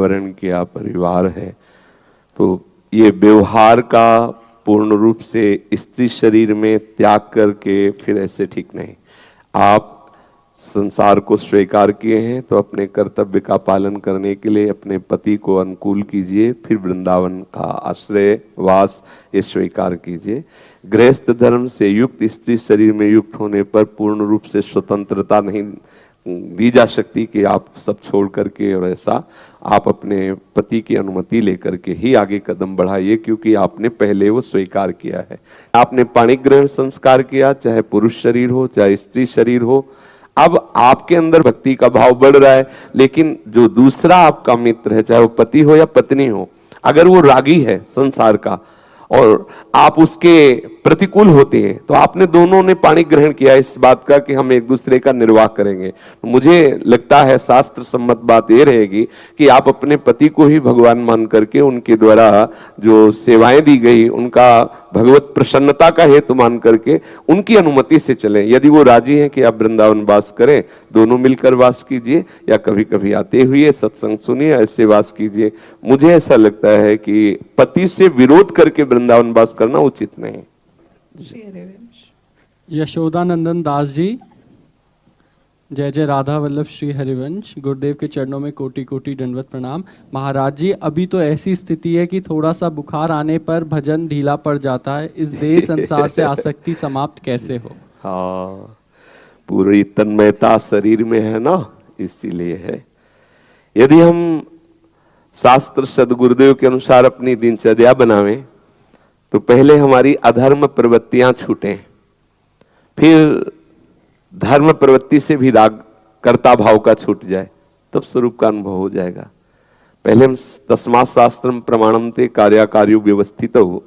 पर्यावरण किया, परिवार है, तो ये व्यवहार का पूर्ण रूप से स्त्री शरीर में त्याग करके फिर ऐसे ठीक नहीं। आप संसार को स्वीकार किए हैं तो अपने कर्तव्य का पालन करने के लिए अपने पति को अनुकूल कीजिए, फिर वृंदावन का आश्रय वास ये स्वीकार कीजिए। गृहस्थ धर्म से युक्त स्त्री शरीर में युक्त होने पर पूर्ण रूप से स्वतंत्रता नहीं दी जा सकती कि आप सब छोड़ करके, और ऐसा आप अपने पति की अनुमति लेकर के ही आगे कदम बढ़ाइए, क्योंकि आपने पहले वो स्वीकार किया है। आपने पाणी ग्रहण संस्कार किया, चाहे पुरुष शरीर हो चाहे स्त्री शरीर हो। अब आपके अंदर भक्ति का भाव बढ़ रहा है, लेकिन जो दूसरा आपका मित्र है, चाहे वो पति हो या पत्नी हो, अगर वो रागी है संसार का और आप उसके प्रतिकूल होते हैं, तो आपने दोनों ने पाणी ग्रहण किया इस बात का कि हम एक दूसरे का निर्वाह करेंगे। मुझे लगता है शास्त्र सम्मत बात ये रहेगी कि आप अपने पति को ही भगवान मान करके उनके द्वारा जो सेवाएं दी गई उनका भगवत प्रसन्नता का हेतु मान करके उनकी अनुमति से चलें। यदि वो राजी हैं कि आप वृंदावन वास करें, दोनों मिलकर वास कीजिए, या कभी कभी आते हुए सत्संग सुनिए, ऐसे वास कीजिए। मुझे ऐसा लगता है कि पति से विरोध करके वृंदावन वास करना उचित नहीं। यशोदानंदन दास जी, जय जय राधा वल्लभ श्री हरिवंश। गुरुदेव के चरणों में कोटि कोटि दंडवत प्रणाम। महाराज जी, अभी तो ऐसी स्थिति है कि थोड़ा सा बुखार आने पर भजन ढीला पड़ जाता है। इस देह संसार से आसक्ति समाप्त कैसे हो? हाँ, पूरी तन्मयता शरीर में है ना, इसीलिए है। यदि हम शास्त्र सदगुरुदेव के अनुसार अपनी दिनचर्या बनावें तो पहले हमारी अधर्म प्रवृत्तियां छूटें, फिर धर्म प्रवृत्ति से भी राग कर्ता भाव का छूट जाए, तब स्वरूप का अनुभव हो जाएगा। पहले हम तस्मात् शास्त्रम प्रमाणम ते कार्याकार्यो व्यवस्थित हो,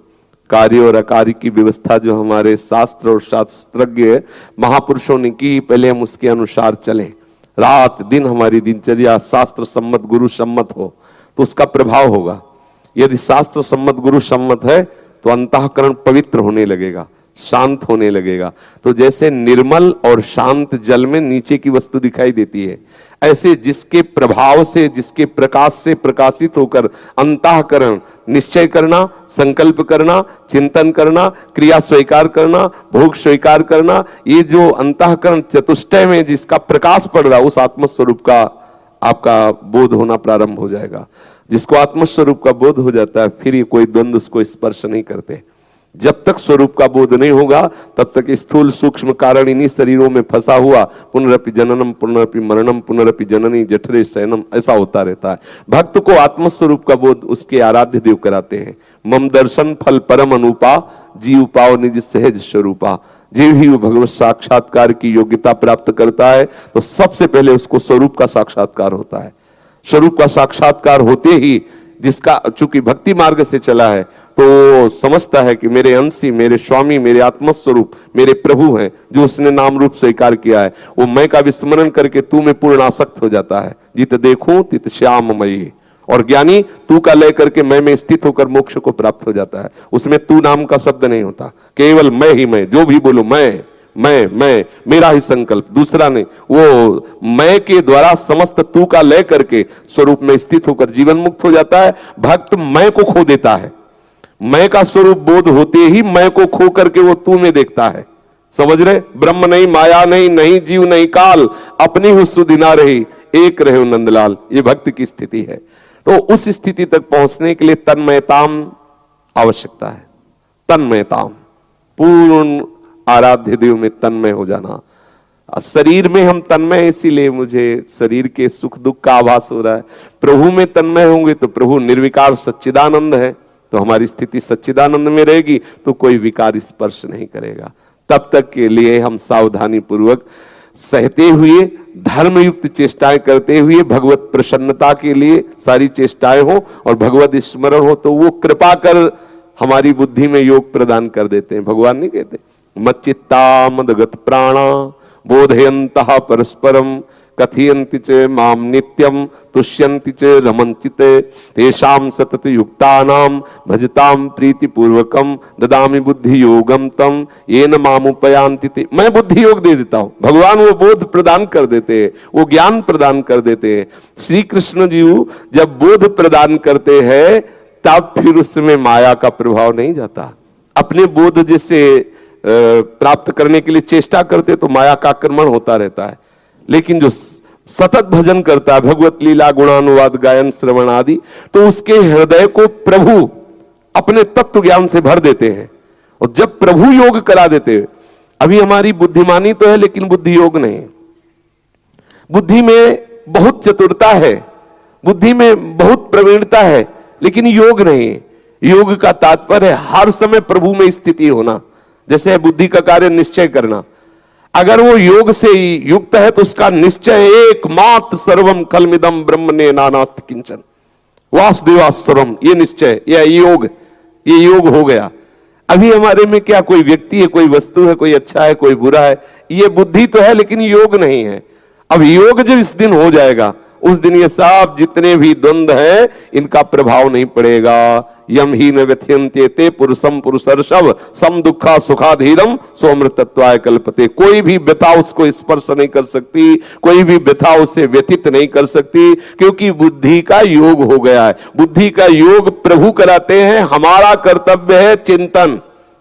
कार्य और अकार्य की व्यवस्था जो हमारे शास्त्र और शास्त्रज्ञ महापुरुषों ने की, पहले हम उसके अनुसार चलें। रात दिन हमारी दिनचर्या शास्त्र सम्मत गुरु सम्मत हो तो उसका प्रभाव होगा। यदि शास्त्र सम्मत गुरु सम्मत है तो अंतःकरण पवित्र होने लगेगा, शांत होने लगेगा। तो जैसे निर्मल और शांत जल में नीचे की वस्तु दिखाई देती है, ऐसे जिसके प्रभाव से, जिसके प्रकाश से प्रकाशित होकर अंतःकरण निश्चय करना, संकल्प करना, चिंतन करना, क्रिया स्वीकार करना, भोग स्वीकार करना, ये जो अंतःकरण चतुष्टय में जिसका प्रकाश पड़ रहा है, उस आत्मस्वरूप का आपका बोध होना प्रारंभ हो जाएगा। जिसको आत्मस्वरूप का बोध हो जाता है, फिर ये कोई द्वंद्व उसको स्पर्श नहीं करते। जब तक स्वरूप का बोध नहीं होगा तब तक स्थूल सूक्ष्म कारण इन्हीं शरीरों में फंसा हुआ पुनरपि जननम पुनरपि मरणम पुनरपि जननी जठरे शयनम ऐसा होता रहता है। भक्त को आत्मस्वरूप का बोध उसके आराध्य देव कराते हैं। मम दर्शन फल परम अनुपा, जीव पाओ निज सहज स्वरूपा। जीव ही भगवत साक्षात्कार की योग्यता प्राप्त करता है तो सबसे पहले उसको स्वरूप का साक्षात्कार होता है। स्वरूप का साक्षात्कार होते ही जिसका चूंकि भक्ति मार्ग से चला है तो समझता है कि मेरे अंशी, मेरे स्वामी, मेरे आत्मस्वरूप मेरे प्रभु हैं, जो उसने नाम रूप स्वीकार किया है। वो मैं का विस्मरण करके तू में पूर्ण आसक्त हो जाता है। जित देखूं तित श्याममयी। और ज्ञानी तू का लय करके मैं में स्थित होकर मोक्ष को प्राप्त हो जाता है। उसमें तू नाम का शब्द नहीं होता, केवल मैं ही मैं। जो भी बोलो मैं मेरा ही संकल्प, दूसरा नहीं। वो मैं के द्वारा समस्त तू का लय करके स्वरूप में स्थित होकर जीवन मुक्त हो जाता है। भक्त मैं को खो देता है। मैं का स्वरूप बोध होते ही मैं को खो करके वो तू में देखता है। समझ रहे? ब्रह्म नहीं, माया नहीं, नहीं जीव नहीं काल, अपनी ही सुधि ना रही, एक रहे नंदलाल। ये भक्त की स्थिति है। तो उस स्थिति तक पहुंचने के लिए तन्मयताम आवश्यकता है। तन्मयताम, पूर्ण आराध्य देव में तन्मय हो जाना। शरीर में हम तन्मय, इसीलिए मुझे शरीर के सुख दुख का आभास हो रहा है। प्रभु में तन्मय होंगे तो प्रभु निर्विकार सच्चिदानंद है, तो हमारी स्थिति सच्चिदानंद में रहेगी तो कोई विकार स्पर्श नहीं करेगा। तब तक के लिए हम सावधानी पूर्वक सहते हुए धर्मयुक्त चेष्टाएं करते हुए भगवत प्रसन्नता के लिए सारी चेष्टाएं हो और भगवत स्मरण हो तो वो कृपा कर हमारी बुद्धि में योग प्रदान कर देते हैं। भगवान नहीं कहते मच्चित्ता मदगत प्राणा बोधयन्तः परस्परम कथयन्ति च माम नित्यम तुष्यन्ति च रमन्ति तेषां सतत युक्तानां भजताम प्रीति पूर्वकम ददामि बुद्धि योगम तम येन मामुपयान्ति ते। मैं बुद्धि योग दे देता हूं, भगवान वो बोध प्रदान कर देते हैं, वो ज्ञान प्रदान कर देते हैं। श्री कृष्ण जी जब बोध प्रदान करते हैं तब फिर उसमें माया का प्रभाव नहीं जाता। अपने बोध जिससे प्राप्त करने के लिए चेष्टा करते तो माया का आक्रमण होता रहता है, लेकिन जो सतत भजन करता है, भगवत लीला गुणानुवाद गायन श्रवण आदि, तो उसके हृदय को प्रभु अपने तत्व ज्ञान से भर देते हैं। और जब प्रभु योग करा देते हैं, अभी हमारी बुद्धिमानी तो है लेकिन बुद्धि योग नहीं। बुद्धि में बहुत चतुरता है, बुद्धि में बहुत प्रवीणता है, लेकिन योग नहीं। योग का तात्पर्य है हर समय प्रभु में स्थिति होना। जैसे बुद्धि का कार्य निश्चय करना, अगर वो योग से युक्त है तो उसका निश्चय एकमात्र सर्वम कलमिदम ब्रह्मणे नानास्ति किंचन वासुदेवास्वरम, ये निश्चय, ये योग हो गया। अभी हमारे में क्या कोई व्यक्ति है, कोई वस्तु है, कोई अच्छा है, कोई बुरा है, ये बुद्धि तो है लेकिन योग नहीं है। अब योग जब इस दिन हो जाएगा, उस दिन ये सब जितने भी द्वंद्व हैं इनका प्रभाव नहीं पड़ेगा। यम ही न व्यथयन्ते ते पुरुषम पुरुषर्षभ सम दुखा सुखाधीरम सोमृतत्वाय कल्पते। कोई भी व्यथा उसको स्पर्श नहीं कर सकती, कोई भी व्यथा उससे व्यथित नहीं कर सकती, क्योंकि बुद्धि का योग हो गया है। बुद्धि का योग प्रभु कराते हैं, हमारा कर्तव्य है चिंतन।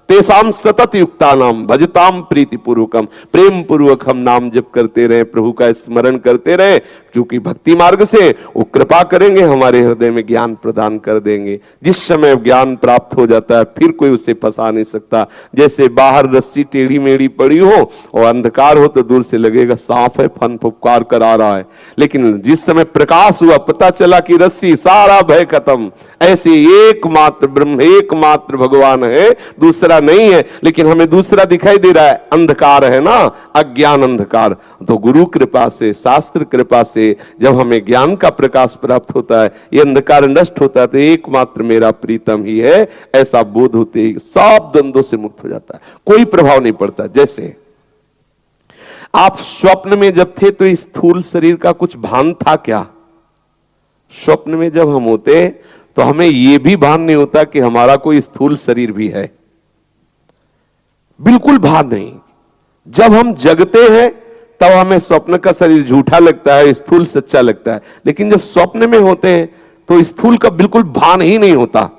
तेसाम सतत युक्तानाम भजताम प्रीति पूर्वकम, प्रेम पूर्वक हम नाम जप करते रहे, प्रभु का स्मरण करते रहे, क्योंकि भक्ति मार्ग से वो कृपा करेंगे, हमारे हृदय में ज्ञान प्रदान कर देंगे। जिस समय ज्ञान प्राप्त हो जाता है फिर कोई उसे फंसा नहीं सकता। जैसे बाहर रस्सी टेढ़ी मेढ़ी पड़ी हो और अंधकार हो तो दूर से लगेगा सांप है, फन फुफकार कर आ रहा है, लेकिन जिस समय प्रकाश हुआ पता चला कि रस्सी, सारा भय खत्म। ऐसे एकमात्र ब्रह्म, एकमात्र भगवान है, दूसरा नहीं है। लेकिन हमें दूसरा दिखाई दे रहा है, अंधकार है ना, अज्ञान अंधकार। तो गुरु कृपा से, शास्त्र कृपा से जब हमें ज्ञान का प्रकाश प्राप्त होता है, ये अंधकार नष्ट होता है, तो एकमात्र मेरा प्रीतम ही है, ऐसा बोध होते ही सब द्वंद्वों से मुक्त हो जाता है, कोई प्रभाव नहीं पड़ता। जैसे आप स्वप्न में जब थे तो स्थूल शरीर का कुछ भान था क्या? स्वप्न में जब हम होते तो हमें यह भी भान नहीं होता कि हमारा कोई स्थूल शरीर भी है, बिल्कुल भान नहीं। जब हम जगते हैं तब हमें स्वप्न का शरीर झूठा लगता है, स्थूल सच्चा लगता है, लेकिन जब स्वप्न में होते हैं तो स्थूल का बिल्कुल भान ही नहीं होता।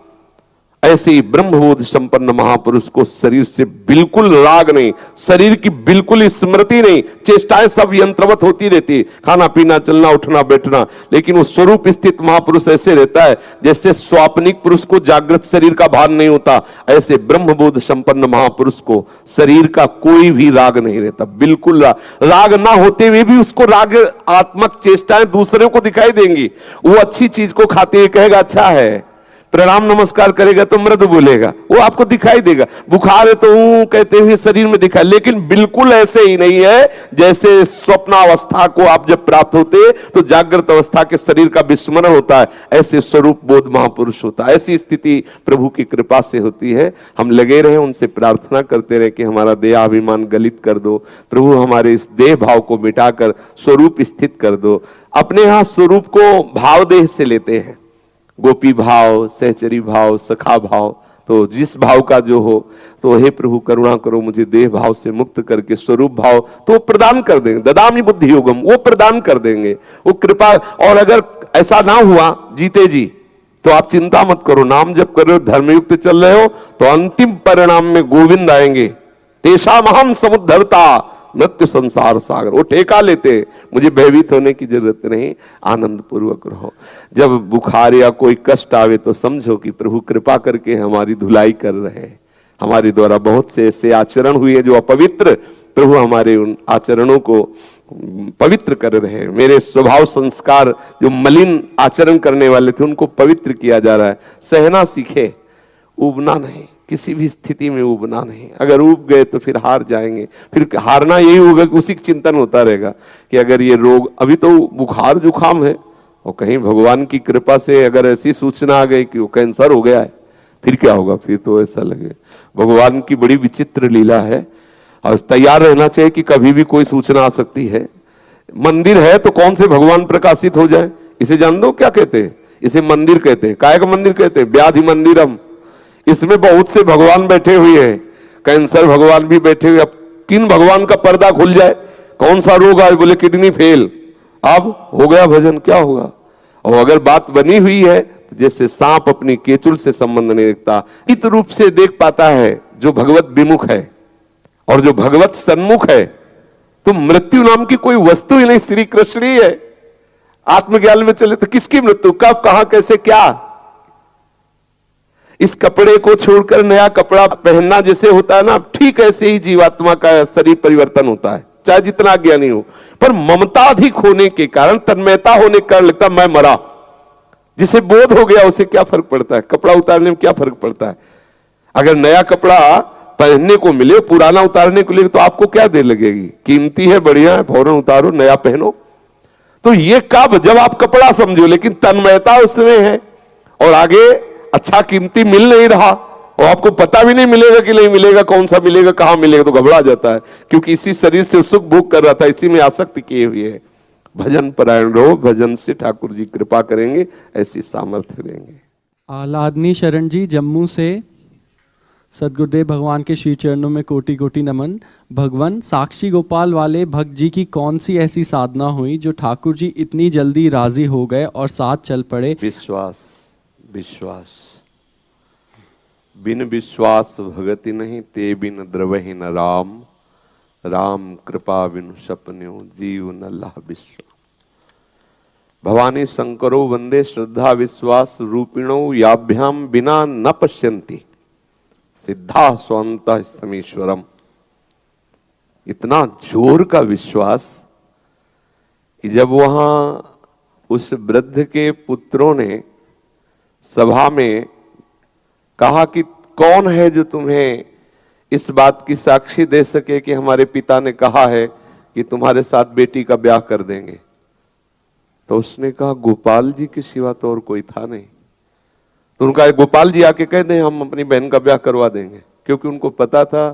ऐसे ही ब्रह्मबोध संपन्न महापुरुष को शरीर से बिल्कुल राग नहीं, शरीर की बिल्कुल स्मृति नहीं, चेष्टाएं सब यंत्रवत होती रहती, खाना पीना चलना उठना बैठना, लेकिन वो स्वरूप स्थित महापुरुष ऐसे रहता है जैसे स्वाप्निक पुरुष को जागृत शरीर का भान नहीं होता। ऐसे ब्रह्मबोध संपन्न महापुरुष को शरीर का कोई भी राग नहीं रहता, बिल्कुल राग ना होते हुए भी उसको राग आत्मक चेष्टाएं दूसरे को दिखाई देंगी। वो अच्छी चीज को खाते हुए कहेगा अच्छा है, प्रणाम नमस्कार करेगा तो मृदु बोलेगा, वो आपको दिखाई देगा। बुखार है तो कहते हुए शरीर में दिखाई, लेकिन बिल्कुल ऐसे ही नहीं है जैसे स्वप्नावस्था को आप जब प्राप्त होते तो जागृत अवस्था के शरीर का विस्मरण होता है, ऐसे स्वरूप बोध महापुरुष होता है। ऐसी स्थिति प्रभु की कृपा से होती है। हम लगे रहे, उनसे प्रार्थना करते रहे कि हमारा देहाभिमान गलित कर दो प्रभु, हमारे इस देह भाव को मिटाकर स्वरूप स्थित कर दो। अपने यहां स्वरूप को भाव देह से लेते हैं, गोपी भाव, सहचरी भाव, सखा भाव, तो जिस भाव का जो हो, तो हे प्रभु करुणा करो मुझे देह भाव से मुक्त करके स्वरूप भाव तो प्रदान कर देंगे। ददामि बुद्धि योगम, वो प्रदान कर देंगे, वो कृपा। और अगर ऐसा ना हुआ जीते जी तो आप चिंता मत करो, नाम जप कर रहे हो, धर्मयुक्त चल रहे हो, तो अंतिम परिणाम में गोविंद आएंगे। तेषाम अहम समुद्धरता मृत्यु संसार सागर, वो ठेका लेते, मुझे भयभीत होने की जरूरत नहीं, आनंद पूर्वक रहो। जब बुखार या कोई कष्ट आवे तो समझो कि प्रभु कृपा करके हमारी धुलाई कर रहे हैं। हमारे द्वारा बहुत से ऐसे आचरण हुए जो अपवित्र, प्रभु हमारे उन आचरणों को पवित्र कर रहे हैं। मेरे स्वभाव संस्कार जो मलिन आचरण करने वाले थे उनको पवित्र किया जा रहा है। सहना सीखे, उबना नहीं, किसी भी स्थिति में उबना नहीं। अगर उब गए तो फिर हार जाएंगे, फिर हारना यही होगा कि उसी चिंतन होता रहेगा कि अगर ये रोग, अभी तो बुखार जुखाम है और कहीं भगवान की कृपा से अगर ऐसी सूचना आ गई कि वो कैंसर हो गया है, फिर क्या होगा? फिर तो ऐसा लगे भगवान की बड़ी विचित्र लीला है। और तैयार रहना चाहिए कि कभी भी कोई सूचना आ सकती है। मंदिर है तो कौन से भगवान प्रकाशित हो जाए? इसे जान दो क्या कहते हैं? इसे मंदिर कहते हैं। काय का मंदिर कहते हैं? व्याधि मंदिरम। इसमें बहुत से भगवान बैठे हुए हैं, कैंसर भगवान भी बैठे हुए। अब किन भगवान का पर्दा खुल जाए? कौन सा रोग आए? बोले किडनी फेल। अब हो गया भजन, क्या होगा? और अगर बात बनी हुई है तो जैसे सांप अपनी केचुल से संबंध नहीं रखता, इस रूप से देख पाता है जो भगवत विमुख है। और जो भगवत सन्मुख है तो मृत्यु नाम की कोई वस्तु ही नहीं, श्री कृष्ण ही है। आत्मज्ञान में चले तो किसकी मृत्यु? कब, कहां, कैसे, क्या? इस कपड़े को छोड़कर नया कपड़ा पहनना जैसे होता है ना, ठीक ऐसे ही जीवात्मा का शरीर परिवर्तन होता है, चाहे जितना ज्ञानी हो। पर ममता अधिक होने के कारण, तन्मयता होने के कारण लगता मैं मरा। जिसे बोध हो गया उसे क्या फर्क पड़ता है? कपड़ा उतारने में क्या फर्क पड़ता है? अगर नया कपड़ा पहनने को मिले, पुराना उतारने को मिले, तो आपको क्या देर लगेगी? कीमती है, बढ़िया है, फौरन उतारो, नया पहनो। तो ये कब? जब आप कपड़ा समझो, लेकिन तन्मयता उसमें है और आगे अच्छा कीमती मिल नहीं रहा और आपको पता भी नहीं मिलेगा कि नहीं मिलेगा, कौन सा मिलेगा, कहां मिलेगा, तो घबरा जाता है, क्योंकि इसी शरीर से सुख भोग कर रहा था, इसी में आसक्ति किए हुए है। भजन परायण रहो, भजन से ठाकुर जी कृपा करेंगे, ऐसी सामर्थ्य देंगे। आह्लादनी शरण जी जम्मू से, सदगुरुदेव भगवान के श्री चरणों में कोटि कोटि नमन। भगवान, साक्षी गोपाल वाले भक्त जी की कौन सी ऐसी साधना हुई जो ठाकुर जी इतनी जल्दी राजी हो गए और साथ चल पड़े? विश्वास, विश्वास। बिन विश्वास भगति नहीं, ते बिन द्रवहि न राम। राम कृपा बिनु सपन्यो, जीव न लह विश्व। भवानी शंकरो वंदे श्रद्धा विश्वास रूपिणो, याभ्याम बिना न पश्यन्ति सिद्धा स्वंतः स्तमीश्वरम। इतना जोर का विश्वास कि जब वहां उस वृद्ध के पुत्रों ने सभा में कहा कि कौन है जो तुम्हें इस बात की साक्षी दे सके कि हमारे पिता ने कहा है कि तुम्हारे साथ बेटी का ब्याह कर देंगे, तो उसने कहा गोपाल जी के सिवा तो और कोई था नहीं। तो उनका गोपाल जी आके कह दें हम अपनी बहन का ब्याह करवा देंगे, क्योंकि उनको पता था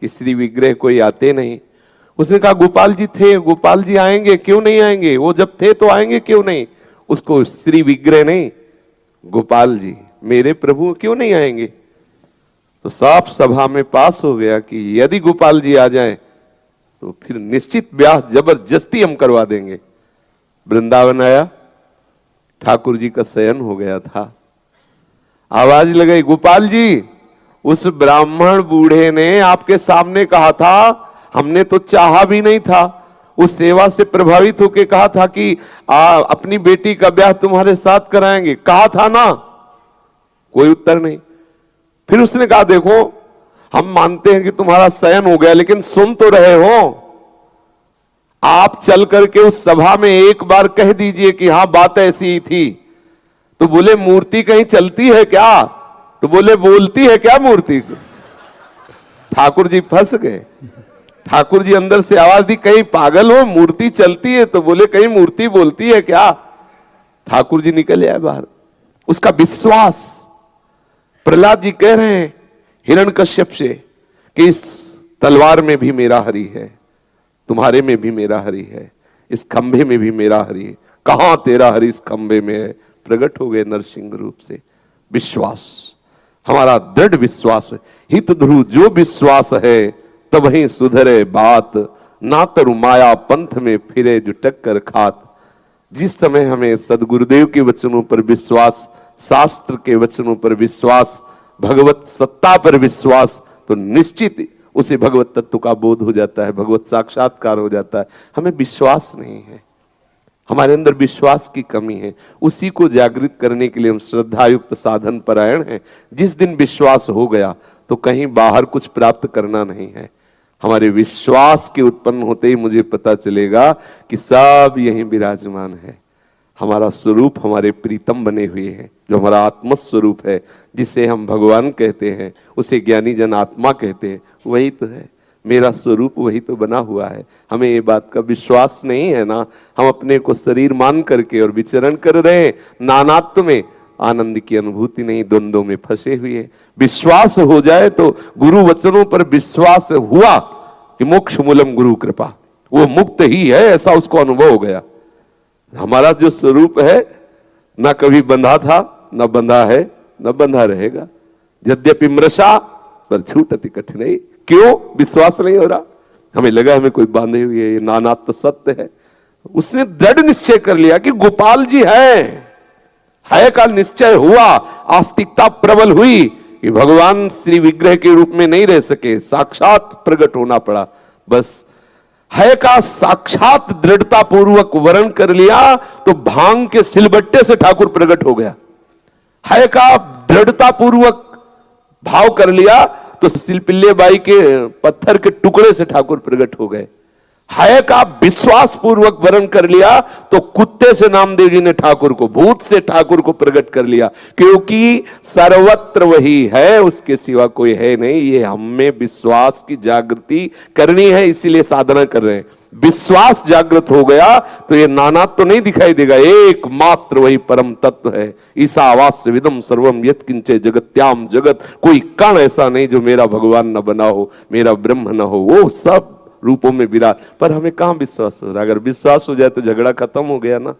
कि श्री विग्रह कोई आते नहीं। उसने कहा गोपाल जी थे, गोपाल जी आएंगे, क्यों नहीं आएंगे? वो जब थे तो आएंगे, क्यों नहीं? उसको श्री विग्रह नहीं, गोपाल जी मेरे प्रभु क्यों नहीं आएंगे? तो साफ सभा में पास हो गया कि यदि गोपाल जी आ जाएं तो फिर निश्चित ब्याह जबरदस्ती हम करवा देंगे। वृंदावन आया, ठाकुर जी का शयन हो गया था। आवाज लगाई, गोपाल जी, उस ब्राह्मण बूढ़े ने आपके सामने कहा था, हमने तो चाहा भी नहीं था, उस सेवा से प्रभावित होकर कहा था कि अपनी बेटी का ब्याह तुम्हारे साथ कराएंगे, कहा था ना। कोई उत्तर नहीं। फिर उसने कहा देखो हम मानते हैं कि तुम्हारा शयन हो गया, लेकिन सुन तो रहे हो, आप चल करके उस सभा में एक बार कह दीजिए कि हाँ बात ऐसी ही थी। तो बोले मूर्ति कहीं चलती है क्या? तो बोले बोलती है क्या मूर्ति? ठाकुर जी फंस गए। ठाकुर जी अंदर से आवाज दी, कहीं पागल हो, मूर्ति चलती है? तो बोले कहीं मूर्ति बोलती है क्या? ठाकुर जी निकल आए बाहर। उसका विश्वास, प्रहलाद जी कह रहे हैं हिरण्यकश्यप से कि इस तलवार में भी मेरा हरि है, तुम्हारे में भी मेरा हरि है, इस खंभे में भी मेरा हरि है। कहां तेरा हरि इस खंभे में है? प्रकट हो गए नरसिंह रूप से। विश्वास, हमारा दृढ़ विश्वास है। हित ध्रुव जो विश्वास है तब ही सुधरे बात, ना तरु माया पंथ में फिरे जो टक्कर खात। जिस समय हमें सदगुरुदेव के वचनों पर विश्वास, शास्त्र के वचनों पर विश्वास, भगवत सत्ता पर विश्वास, तो निश्चित उसे भगवत तत्व का बोध हो जाता है, भगवत साक्षात्कार हो जाता है। हमें विश्वास नहीं है, हमारे अंदर विश्वास की कमी है। उसी को जागृत करने के लिए हम श्रद्धायुक्त साधन परायण हैं। जिस दिन विश्वास हो गया तो कहीं बाहर कुछ प्राप्त करना नहीं है। हमारे विश्वास के उत्पन्न होते ही मुझे पता चलेगा कि सब यहीं विराजमान है। हमारा स्वरूप हमारे प्रीतम बने हुए हैं, जो हमारा आत्म स्वरूप है, जिसे हम भगवान कहते हैं, उसे ज्ञानी जन आत्मा कहते हैं, वही तो है। मेरा स्वरूप वही तो बना हुआ है। हमें ये बात का विश्वास नहीं है ना, हम अपने को शरीर मान करके और विचरण कर रहे हैं, नानात्व में आनंद की अनुभूति नहीं, द्वंद्वों में फंसे हुए। विश्वास हो जाए तो गुरु वचनों पर विश्वास हुआ कि मोक्ष मूलम गुरु कृपा, वो मुक्त ही है, ऐसा उसको अनुभव हो गया। हमारा जो स्वरूप है ना कभी बंधा था, ना बंधा है, ना बंधा रहेगा। यद्यपि मृषा पर छूटति कठिनाई। क्यों? विश्वास नहीं हो रहा। हमें लगा हमें कोई बांधे हुए है, ये नानात्म सत्य है। उसने दृढ़ निश्चय कर लिया कि गोपाल जी है का निश्चय हुआ, आस्तिकता प्रबल हुई कि भगवान श्री विग्रह के रूप में नहीं रह सके, साक्षात प्रकट होना पड़ा। बस है का साक्षात दृढ़ता पूर्वक वर्ण कर लिया तो भांग के सिलबट्टे से ठाकुर प्रकट हो गया। है का दृढ़ता पूर्वक भाव कर लिया तो सिलपिल्ले बाई के पत्थर के टुकड़े से ठाकुर प्रकट हो गए। है का विश्वास पूर्वक वर्ण कर लिया तो कुत्ते से नामदेव जी ने ठाकुर को, भूत से ठाकुर को प्रकट कर लिया, क्योंकि सर्वत्र वही है, उसके सिवा कोई है नहीं। ये हमें विश्वास की जागृति करनी है, इसीलिए साधना कर रहे हैं। विश्वास जागृत हो गया तो ये नानात्व तो नहीं दिखाई देगा, एकमात्र वही परम तत्व है। ईसा आवास्य विदम सर्वम यत् किंचे जगत्याम जगत। कोई कण ऐसा नहीं जो मेरा भगवान न बना हो, मेरा ब्रह्म न हो, वो सब रूपों में विराट। पर हमें कहां विश्वास हो रहा? अगर विश्वास हो जाए तो झगड़ा खत्म हो गया ना।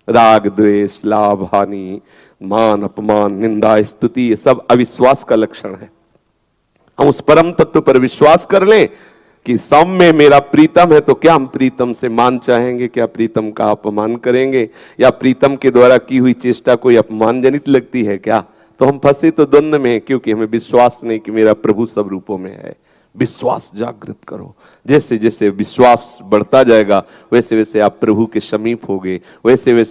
राग द्वेष, लाभ हानि, मान अपमान, निंदा स्तुति, ये सब अविश्वास का लक्षण है। हम उस परम तत्व पर विश्वास कर लें कि सौम्य मेरा प्रीतम है, तो क्या हम प्रीतम से मान चाहेंगे? क्या प्रीतम का अपमान करेंगे? या प्रीतम के द्वारा की हुई चेष्टा कोई अपमानजनित लगती है क्या? तो हम फंसे तो द्वंद्व में, क्योंकि हमें विश्वास नहीं कि मेरा प्रभु सब रूपों में है। विश्वास जागृत करो। जैसे जैसे विश्वास बढ़ता जाएगा वैसे वैसे आप प्रभु के समीप होगे, वैसे वैसे